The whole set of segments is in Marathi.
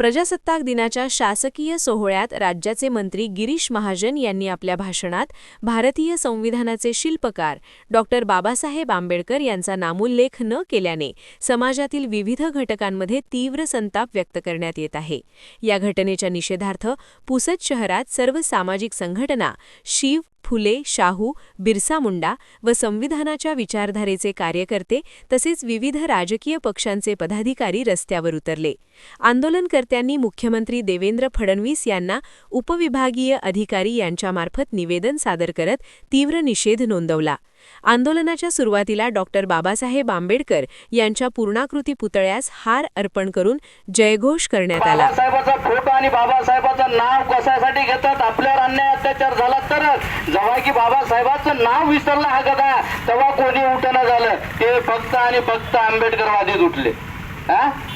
प्रजासत्ताक दिनाच्या शासकीय सोहळ्यात राज्याचे मंत्री गिरीश महाजन यांनी आपल्या भाषणात भारतीय संविधानाचे शिल्पकार डॉक्टर बाबासाहेब आंबेडकर यांचा नामोल्लेख न केल्याने समाजातील विविध घटकांमध्ये तीव्र संताप व्यक्त करण्यात येत आहे। या घटनेच्या निषेधार्थ पुसद शहरात सर्व सामाजिक संघटना, शिव, फुले, शाहू, बिरसा मुंडा व संविधानाच्या विचारधारेचे कार्यकर्ते तसेच विविध राजकीय पक्षांचे पदाधिकारी रस्त्यावर उतरले। आंदोलनकर्त्यांनी मुख्यमंत्री देवेंद्र फडणवीस यांना उपविभागीय अधिकारी यांच्यामार्फत निवेदन सादर करत तीव्र निषेध नोंदवला। आंदोलनाच्या सुरुवातीला डॉक्टर बाबासाहेब आंबेडकर यांच्या पूर्णाकृती पुतळ्यास हार अर्पण करून जयघोष करण्यात आला। बाबासाहेबाचा फोटो आणि बाबासाहेबाचं नाव कशासाठी घेतात? आपल्यावर अन्याय अत्याचार झाला तर जेव्हा की बाबासाहेबाचं नाव विसरला हा गदा तेव्हा कोणी उठणं झालं, ते फक्त आणि फक्त आंबेडकरवादीच उठले।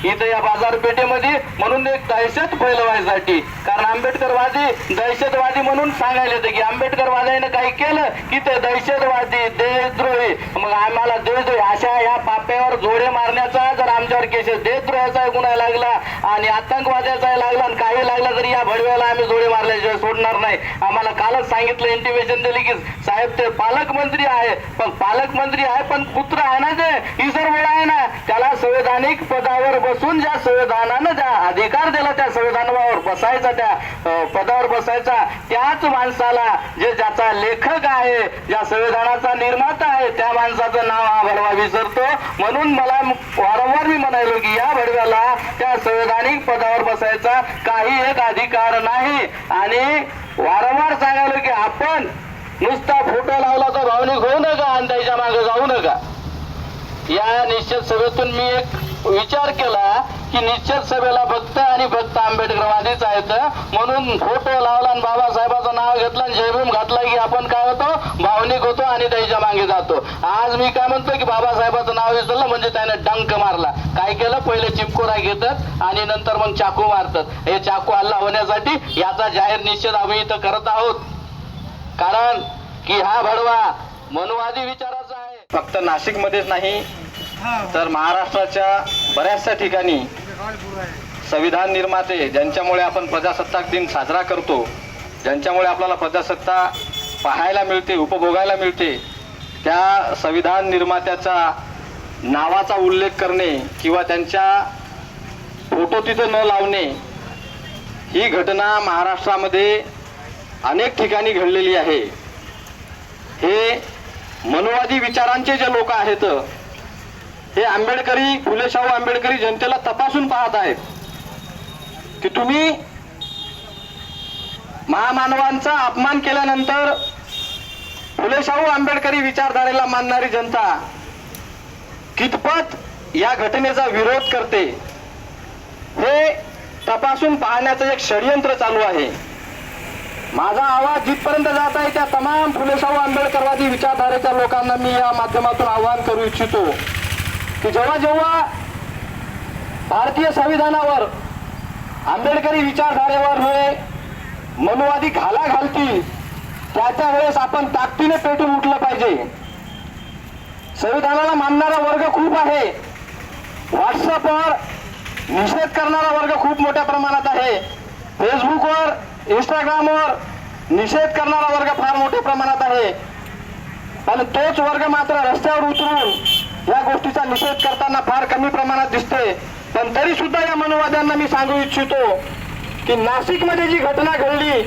इथं या बाजारपेठेमध्ये म्हणून एक दहशत फैलवायसाठी, कारण आंबेडकरवादी दहशतवादी म्हणून सांगायला येतं की आंबेडकरवाद्याने काही केलं की ते दहशतवादी, देशद्रोही, मग आम्हाला देशद्रोही अशा या पाप्यावर जोडे मारण्याचा जर आमच्यावर केसेस देशद्रोहाचा गुन्हा लागला आणि आतंकवाद्याचा लागला आणि काही लागला तरी या भडव्याला आम्ही जोडे मारल्याशिवाय सोडणार नाही। आम्हाला कालच सांगितलं, इंटिमेशन दिली की साहेब ते पालकमंत्री आहे, पण पालकमंत्री आहे पण पुत्र आहे ना, ते ईश्वर वेळ आहे ना, त्याला संवैधानिक पदावर बसून ज्या संविधानानं ज्या अधिकार दिला त्या संविधानावर बसायचा, त्या पदावर बसायचा, त्याच माणसाला जे ज्याचा लेखक आहे, ज्या संविधानाचा निर्माता आहे, त्या माणसाचं नाव हा भडवा विसरतो। म्हणून मला वारंवार मी म्हणायलो की या भडव्याला त्या संवैधानिक पदावर बसायचा काही एक अधिकार नाही। आणि वारंवार सांगायलो की आपण नुसता फोटो लावला तर भावनिक होऊ नका आणि त्याच्या मागे जाऊ नका। या निश्चित सभेतून मी एक विचार केला की निश्चित सभेला फक्त आणि फक्त आंबेडकरवादीच आहेत, म्हणून फोटो लावला आणि बाबासाहेबाचं नाव घेतलं आणि जयभीम घातला की आपण काय होतो, भावनिक होतो आणि त्याच्या मागे जातो। आज मी काय म्हणतो की बाबासाहेबाचं नाव विसरलं म्हणजे त्याने डंक मारला। काय केलं, पहिले चिपकोरा घेतात आणि नंतर मग चाकू मारतात। हे चाकू हल्ला होण्यासाठी याचा जाहीर निषेध आम्ही इथं करत आहोत, कारण की हा भडवा मनुवादी विचाराचा आहे। फक्त नाशिकमध्येच नाही तर महाराष्ट्राच्या बऱ्याचशा ठिकाणी संविधान निर्माते ज्यांच्यामुळे आपण प्रजासत्ताक दिन साजरा करतो, ज्यांच्यामुळे आपल्याला प्रजासत्ताक पाहायला मिळते, उपभोगायला मिळते, त्या संविधान निर्मात्याचा नावाचा उल्लेख करणे किंवा त्यांच्या फोटो तिथं न लावणे ही घटना महाराष्ट्रामध्ये अनेक ठिकाणी घडलेली आहे। हे मनुवादी विचारांचे जे लोक आहेत हे आंबेडकरी, फुले शाहू आंबेडकरी जनतेला तपासून पाहत आहेत की तुम्ही महामानवांचा अपमान केल्यानंतर फुले शाहू आंबेडकरी विचारधारेला मानणारी जनता कितपत या घटनेचा विरोध करते हे तपासून पाहण्याचं एक षडयंत्र चालू आहे। माझा आवाज जिथपर्यंत जात आहे त्या तमाम फुले शाहू आंबेडकरवादी विचारधारेच्या लोकांना मी या माध्यमातून आवाहन करू इच्छितो की जेव्हा जेव्हा भारतीय संविधानावर, आंबेडकरी विचारधारेवर हे मनुवादी घाला घालतील त्याच्या वेळेस आपण ताकदीने पेटून उठलं पाहिजे। संविधानाला मानणारा वर्ग खूप आहे, व्हॉट्सअपवर निषेध करणारा वर्ग खूप मोठ्या प्रमाणात आहे, फेसबुकवर, इंस्टाग्रामवर निषेध करणारा वर्ग फार मोठ्या प्रमाणात आहे, पण तोच वर्ग मात्र रस्त्यावर उतरून या गोष्टीचा निषेध करताना फार कमी प्रमाणात दिसते। पण तरी सुद्धा या मनुवाद्यांना मी सांगू इच्छितो की नाशिकमध्ये जी घटना घडली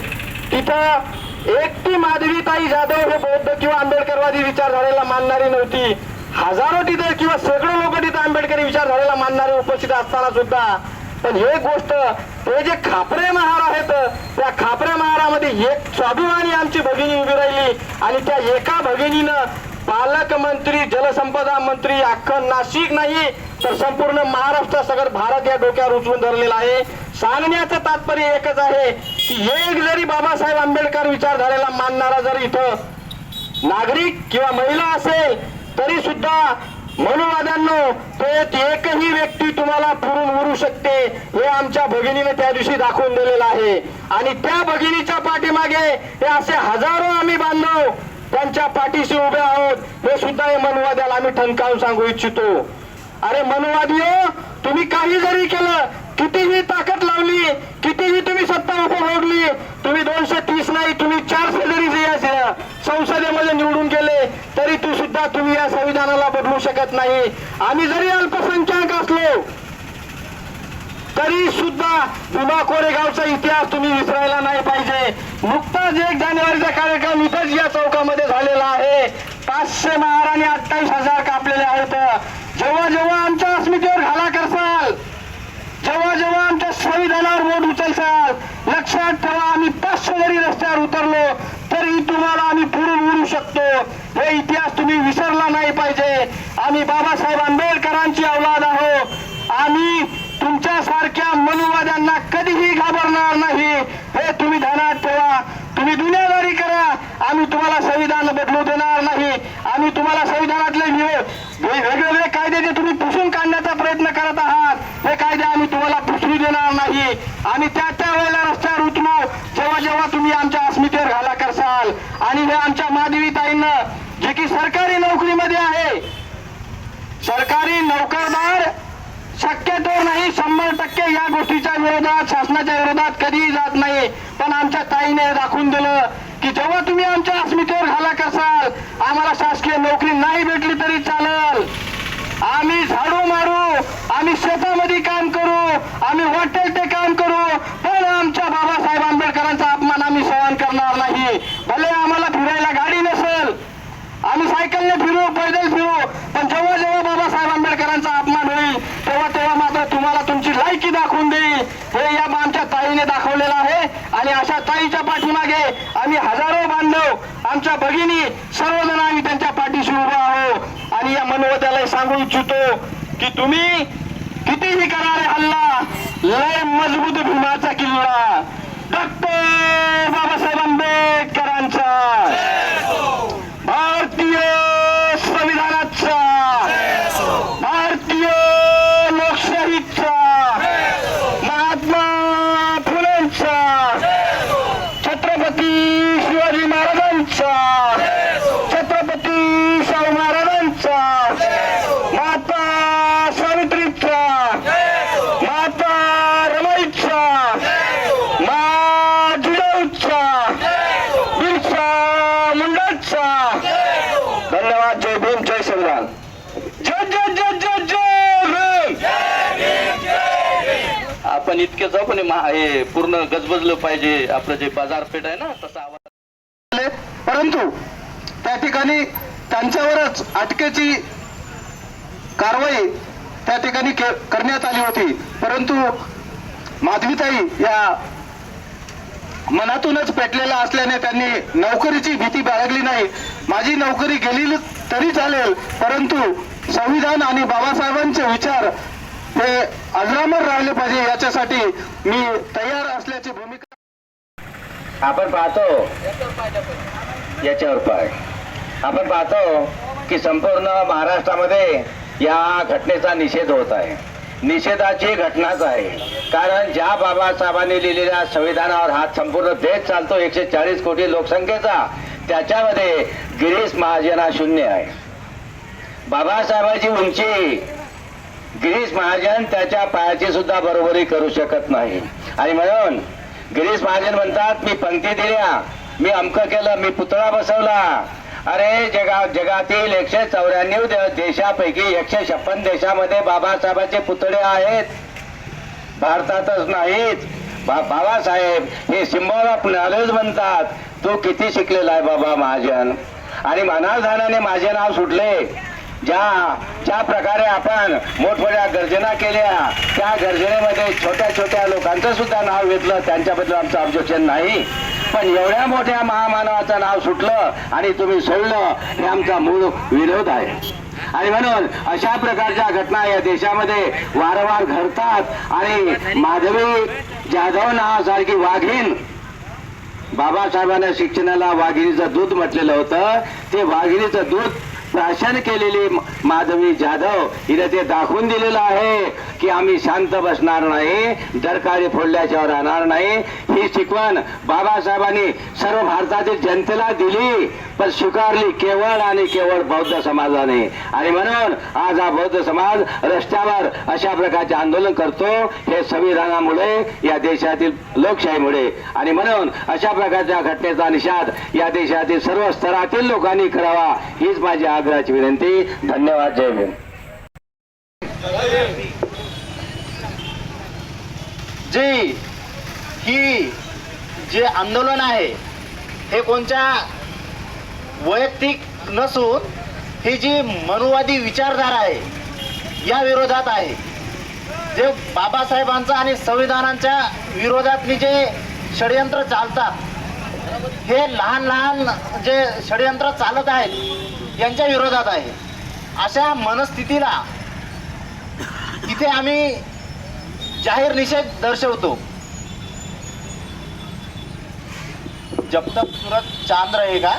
तिथं एकटी माधवीताई जाधव हे बौद्ध किंवा आंबेडकरवादी विचारधारेला मानणारी नव्हती, हजारो तिथे किंवा सगळे लोक तिथे आंबेडकरी विचारधारेला मानणारे उपस्थित असताना सुद्धा, पण हे गोष्ट ते जे खापरे महार आहेत त्या खापऱ्या महारामध्ये एक स्वाभिमानी आमची भगिनी उभी राहिली आणि त्या एका भगिनीनं पालकमंत्री, जलसंपदा मंत्री अख्खं नाशिक नाही तर संपूर्ण महाराष्ट्र, सगळं भारत या डोक्यावर उचलून धरलेला आहे। सांगण्याचं तात्पर्य एकच आहे की एक जरी बाबासाहेब आंबेडकर विचारधारेला मानणारा जर इथं नागरिक किंवा महिला असेल तरी सुद्धा मनुवाद्यांनो ते एकही व्यक्ती तुम्हाला पुरून उरू शकते हे आमच्या भगिनीने त्या दिवशी दाखवून दिलेलं आहे। आणि त्या भगिनीच्या पाठीमागे हे असे हजारो आम्ही बांधव त्यांच्या पाठीशी उभे आहोत हे सुद्धा हे मनुवाद्याला आम्ही ठणकावून सांगू इच्छितो। अरे मनुवादी, तुम्ही काही जरी केलं कितीही ताकद लावली, कितीही तुम्ही सत्ता उपभोगली, तुम्ही 230 नाही, तुम्ही 400 जरी या संसदेमध्ये निवडून गेले तरी सुद्धा तुम्ही या संविधानाला बदलू शकत नाही. आम्ही जरी अल्पसंख्याक असलो तरी सुद्धा भीमा कोरेगावचा इतिहास तुम्ही विसरायला नाही पाहिजे. नुकताच 1 जानेवारीचा कार्यक्रम इथंच या चौकामध्ये झालेला आहे. 500 महार आणि 28,000 कापलेले आहेत. जेव्हा जेव्हा आमच्या अस्मितेवर घाला करसाल, जेव्हा जेव्हा आमच्या संविधानावर बोट उचलसाल, लक्षात ठेवा आम्ही 500 जरी रस्त्यावर उतरलो तरी तुम्हाला आम्ही पुढून उडू शकतो. हे इतिहास तुम्ही विसरला नाही पाहिजे. आम्ही बाबासाहेब आंबेडकरांची औलाद आहोत. आम्ही तुमच्यासारख्या मनुवाद्यांना कधीही घाबरणार नाही. हे तुम्ही ध्यानात ठेवा. तुम्ही दुनियादारी करा, आम्ही तुम्हाला संविधान बदलू देणार नाही. आम्ही तुम्हाला संविधानातले वेगवेगळे कायदे जे तुम्ही पुसून काढण्याचा प्रयत्न करत आहात, हे कायदे आम्ही तुम्हाला पुसू देणार नाही. आम्ही त्या वेळेला रस्त्यावर उतरू जेव्हा जेव्हा तुम्ही आमच्या अस्मितेवर घाला करसाल. आणि हे आमच्या माधवीताईंना जे की सरकारी नोकरीमध्ये आहे, सरकारी नोकरदार शक्यतो नाही, 100% या गोष्टीच्या विरोधात, शासनाच्या विरोधात कधीही जात नाही. पण आमच्या ताईने दाखवून दिलं की जेव्हा तुम्ही आमच्या अस्मितेवर घाला करसाल, आम्हाला शासकीय नोकरी नाही भेटली तरी चालेल, आम्ही झाडू मारू, आम्ही शेतामध्ये काम करू, आम्ही वाटेल ते काम करू, पण आमच्या बाबासाहेब आंबेडकरांचा अपमान आम्ही सहन करणार नाही. भले आम्हाला फिरायला गाडी नसेल, आम्ही सायकलने फिरू, पैदल फिरू, पण जेव्हा जेव्हा बाबासाहेब आंबेडकरांचा अपमान होईल तेव्हा तेव्हा मात्र तुम्हाला तुमची लायकी दाखवून देईल. हे या आमच्या ताईने दाखवलेलं आहे. आणि अशा ताईच्या पाठीमागे आम्ही हजारो बांधव, आमच्या भगिनी, सर्वजण आम्ही त्यांच्या पाठीशी उभा आहोत. आणि या मनोवत्याला सांगू इच्छितो की तुम्ही कितीही करा रे हल्ला, लय मजबूत भीमाचा किल्ला डॉक्टर बाबासाहेब आंबेडकरांचा, भारतीय संविधानाचा, भारतीय लोकशाहीचा, महात्मा फुलेंचा, छत्रपती शिवाजी महाराजांचा, छत्रपती शाहू महाराजांचा, माता सावित्रीचा, माता रमाईचा, मा जिजाऊचा, बिरसा मुंडाचा. धन्यवाद. जय भीम, जय संविधान. जय जय जय जय जय भीम. आपण इतके जाऊ पण हे पूर्ण गजबजलं पाहिजे. आपलं जे बाजारपेठ आहे ना, तसा आवाज. परंतु त्या ठिकाणी त्यांच्यावरच अटकेची कारवाई त्या ठिकाणी करण्यात आली होती. परंतु माधवीताई या मनातूनच पेटलेला असल्याने त्यांनी नोकरीची भीती बाळगली नाही. माझी नोकरी गेली तरी चालेल, परंतु संविधान आणि बाबासाहेबांचे विचार हे अजरामर राहिले पाहिजे, याच्यासाठी मी तयार असल्याची भूमिका. आपण पाहतो याच्यावर पाय आपण पाहतो की संपूर्ण महाराष्ट्रामध्ये या घटनेचा निषेध होत आहे. निषेधाची घटनाच आहे. कारण ज्या बाबासाहेबांनी लिहिलेल्या संविधानावर हा संपूर्ण देश चालतो, 140 कोटी लोकसंख्येचा, त्याच्यामध्ये गिरीश महाजन हा शून्य आहे. बाबासाहेबांची उंची गिरीश महाजन त्याच्या पायाची सुद्धा बरोबरी करू शकत नाही. आणि म्हणून गिरीश महाजन म्हणतात, मी पंक्ती दिल्या, मी अमक केलं, मी पुतळा बसवला. अरे जगातील 194 देशापैकी 156 देशामध्ये बाबासाहेबांचे पुतळे आहेत, भारतातच नाहीत. बाबासाहेब हे सिम्बॉल ऑफ नॉलेज म्हणतात. तू किती शिकलेला आहे बाबा महाजन? आणि मनाधानाने माझे नाव सुटले. ज्या प्रकारे आपण मोठमोठ्या गर्जना केल्या, त्या गर्जनेमध्ये छोट्या छोट्या लोकांचं सुद्धा नाव घेतलं, त्यांच्याबद्दल आमचं ऑब्जेक्शन नाही. पण एवढ्या मोठ्या महामानवाचं नाव सुटलं आणि तुम्ही सोडलं, हे आमचा मूळ विरोध आहे. आणि म्हणून अशा प्रकारच्या घटना या देशामध्ये वारंवार घडतात. आणि माधवी जाधव नावासारखी वाघीण, बाबासाहेबांना शिक्षणाला वाघिणीचं दूध म्हटलेलं होतं, ते वाघिणीचं दूध प्राशन केलेली माधवी जाधव हिने ते दाखवून दिलेलं आहे. की आम्ही शांत बसणार नाही, दरकारी फोडल्याशिवाय राहणार नाही. ही शिकवण बाबासाहेबांनी सर्व भारतातील जनतेला दिली, पण स्वीकारली केवळ आणि केवळ बौद्ध समाजाने. आणि म्हणून आज हा बौद्ध समाज रस्त्यावर अशा प्रकारचे आंदोलन करतो, हे संविधानामुळे, या देशातील लोकशाहीमुळे. आणि म्हणून अशा प्रकारच्या घटनेचा निषेध या देशातील सर्व स्तरातील लोकांनी करावा, हीच माझी आग्रहाची विनंती. धन्यवाद. जय भीम. ही जे आंदोलन आहे हे कोणत्या वैयक्तिक नसून ही जी मनुवादी विचारधारा आहे या विरोधात आहे. जे बाबासाहेबांचा आणि संविधानाच्या विरोधातली जे षडयंत्र चालतात, हे लहान लहान जे षडयंत्र चालत आहेत यांच्या विरोधात आहे. अशा मनस्थितीला इथे आम्ही जाहीर निषेध दर्शवतो. जब तक सूरज चांद रहेगा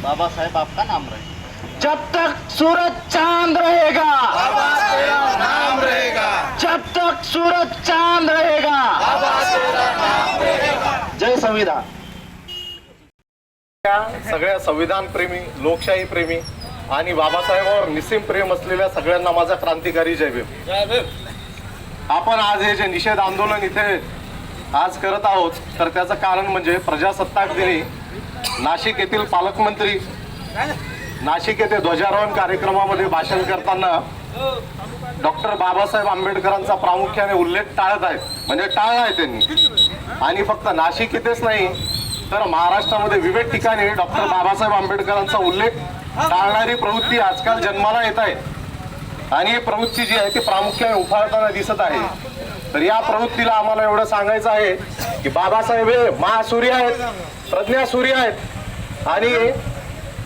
बाबा साहेब आपका नाम रहेगा. जब तक सूरज चांद रहेगा बाबा तेरा नाम रहेगा. जब तक सूरज चांद रहेगा बाबा तेरा नाम रहेगा. जय संविधान. सगळ्या संविधान प्रेमी, लोकशाही प्रेमी आणि बाबासाहेबांवर निस्सीम प्रेम असलेल्या सगळ्यांना माझा क्रांतिकारी जय भीम. आपण आज हे जे निषेध आंदोलन इथे आज करत आहोत, तर त्याचं कारण म्हणजे प्रजासत्ताक दिनी नाशिक येथील पालकमंत्री नाशिक येथे ध्वजारोहण कार्यक्रमामध्ये भाषण करताना डॉक्टर बाबासाहेब आंबेडकरांचा प्रामुख्याने उल्लेख टाळत आहेत, म्हणजे टाळला आहे त्यांनी. आणि फक्त नाशिक येथेच नाही तर महाराष्ट्रामध्ये विविध ठिकाणी डॉक्टर बाबासाहेब आंबेडकरांचा उल्लेख टाळणारी प्रवृत्ती आजकाल जन्माला येत आहे. आणि ही प्रवृत्ती जी आहे ती प्रामुख्याने उफाळताना दिसत आहे. तर या प्रवृत्तीला आम्हाला एवढं सांगायचं आहे की बाबासाहेब हे महासूर्य आहेत, प्रज्ञासूर्य आहेत. आणि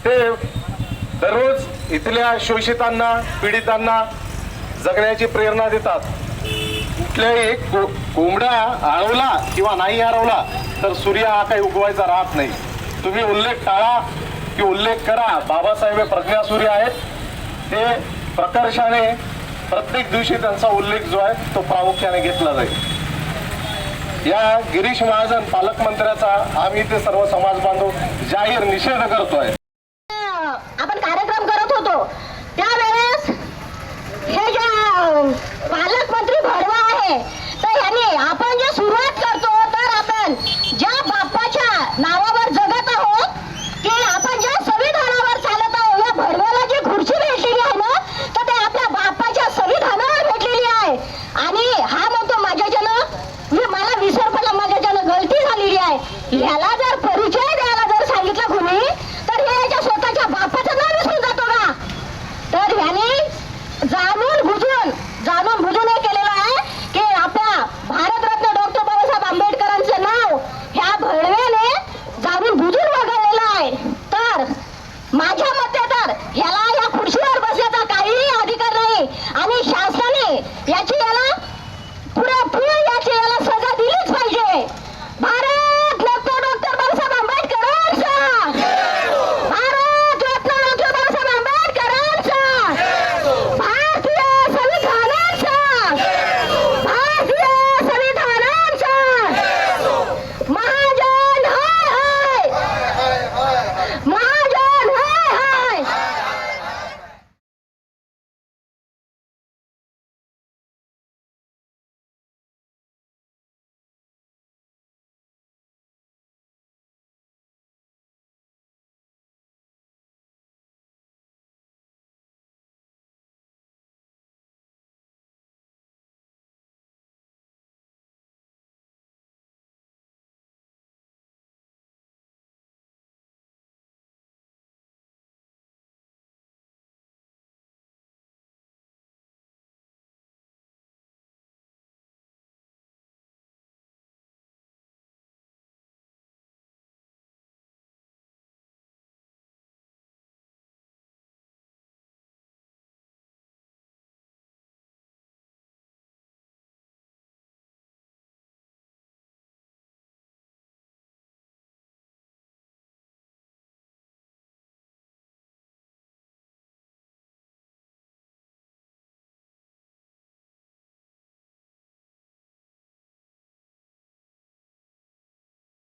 ते दररोज इथल्या शोषितांना, पीडितांना जगण्याची प्रेरणा देतात. कुठल्याही कोंबडा हरवला किंवा नाही हरवला तर सूर्य हा काही उगवायचा राहत नाही. तुम्ही उल्लेख टाळा की उल्लेख करा. बाबासाहेब हे प्रज्ञासूर्य आहेत. ते प्रकर्षाने प्रत्येक दिवशी त्यांचा उल्लेख जो आहे तो प्रामुख्याने घेतला जाईल. या गिरीश महाजन पालकमंत्र्याचा आम्ही ते सर्व समाज बांधव जाहीर निषेध करतोय. आपण कार्यक्रम करत होतो त्यावेळेस हे जे पालकमंत्री भडवा आहे, तर ह्यांनी आपण जे